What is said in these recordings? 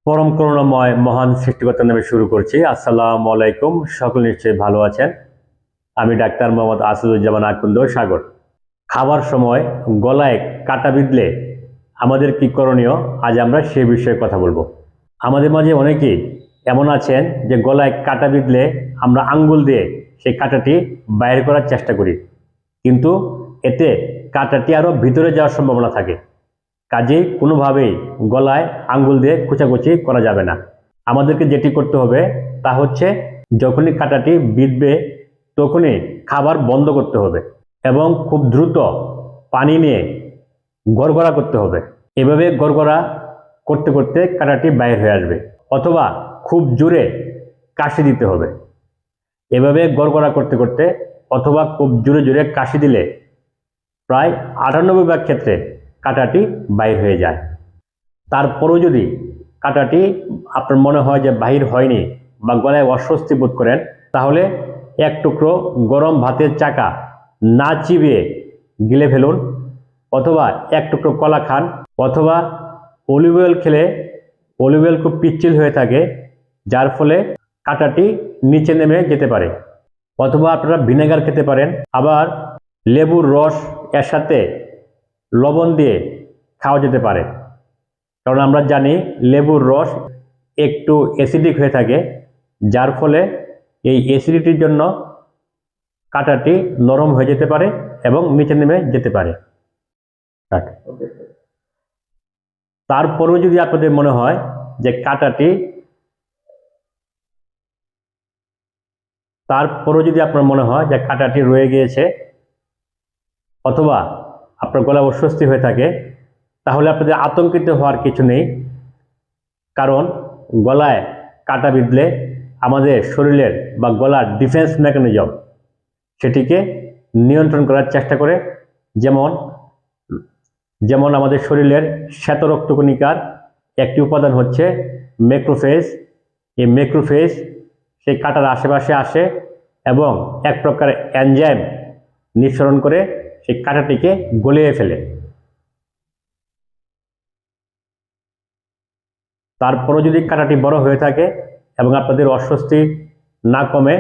পরম করুণাময় মহান সৃষ্টিকর্তার নামে শুরু করছি। আসসালামু আলাইকুম। সকল নিশ্চয়ই ভালো আছেন। আমি ডাক্তার মোহাম্মদ আসাদুজ্জামান আকন্দ সাগর। খাবার সময় গলায় কাটা বিঁধলে আমাদের কি করণীয়, আজ আমরা সে বিষয়ে কথা বলবো। আমাদের মাঝে অনেকেই এমন আছেন যে গলায় কাটা বিঁধলে আমরা আঙ্গুল দিয়ে সেই কাটাটি বাইর করার চেষ্টা করি, কিন্তু এতে কাটাটি আরও ভিতরে যাওয়ার সম্ভাবনা থাকে। কাজেই কোনোভাবেই গলায় আঙ্গুল দিয়ে খোঁচাখুচি করা যাবে না। আমাদেরকে যেটি করতে হবে তা হচ্ছে, যখনই কাঁটাটি বিঁধবে তখনই খাবার বন্ধ করতে হবে এবং খুব দ্রুত পানি নিয়ে গড়গড়া করতে হবে। এভাবে গড়গড়া করতে করতে কাঁটাটি বাইর হয়ে আসবে, অথবা খুব জোরে কাশি দিতে হবে। এভাবে গড়গড়া করতে করতে অথবা খুব জোরে জোরে কাশি দিলে প্রায় 98% ক্ষেত্রে কাঁটাটি বাইর হয়ে যায়। তারপরেও যদি কাঁটাটি আপনার মনে হয় যে বাহির হয়নি বা গলায় অস্বস্তি বোধ করেন, তাহলে এক টুকরো গরম ভাতের চাকা না চিবিয়ে গিলে ফেলুন, অথবা এক টুকরো কলা খান, অথবা অলিভ অয়েল খেলে অলিভ অয়েল খুব পিচ্ছিল হয়ে থাকে, যার ফলে কাঁটাটি নিচে নেমে যেতে পারে। অথবা আপনারা ভিনেগার খেতে পারেন। আবার লেবুর রস এর সাথে লবণ দিয়ে খাওয়া যেতে পারে, কারণ আমরা জানি লেবুর রস একটু অ্যাসিডিক হয়ে থাকে, যার ফলে এই অ্যাসিডিটির জন্য কাঁটাটি নরম হয়ে যেতে পারে এবং নিচে নেমে যেতে পারে। তারপরেও যদি আপনাদের মনে হয় যে কাঁটাটি রয়ে গিয়েছে, অথবা আপনার গলায় অস্বস্তি হয়ে থাকে, তাহলে আপনাদের আতঙ্কিত হওয়ার কিছু নেই। কারণ গলায় কাটা বিঁধলে আমাদের শরীরের বা গলার ডিফেন্স মেকানিজম সেটিকে নিয়ন্ত্রণ করার চেষ্টা করে। যেমন আমাদের শরীরের শ্বেত রক্তকণিকার একটি উপাদান হচ্ছে ম্যাক্রোফেজ। এই ম্যাক্রোফেজ সেই কাটার আশেপাশে আসে এবং এক প্রকার এনজাইম নিঃসরণ করে সেই কাটাটিকে গলিয়ে ফেলে। তারপরও যদি কাঁটাটি বড় হয়ে থাকে এবং আপনাদের অস্বস্তি না কমে,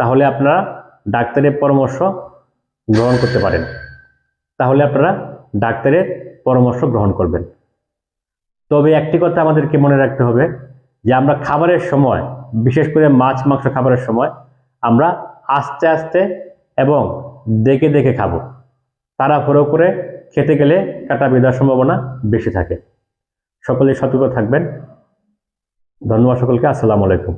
তাহলে আপনারা ডাক্তারের পরামর্শ গ্রহণ করতে পারেন। তবে একটি কথা আমাদেরকে মনে রাখতে হবে যে আমরা খাবারের সময়, বিশেষ করে মাছ মাংস খাবারের সময়, আমরা আস্তে আস্তে এবং দেখে দেখে খাবো। তাড়াহুড়ো করে খেতে গেলে কাঁটা বিঁধার সম্ভাবনা বেশি থাকে। সকলেই সতর্ক থাকবেন। ধন্যবাদ সকলকে। আসসালামু আলাইকুম।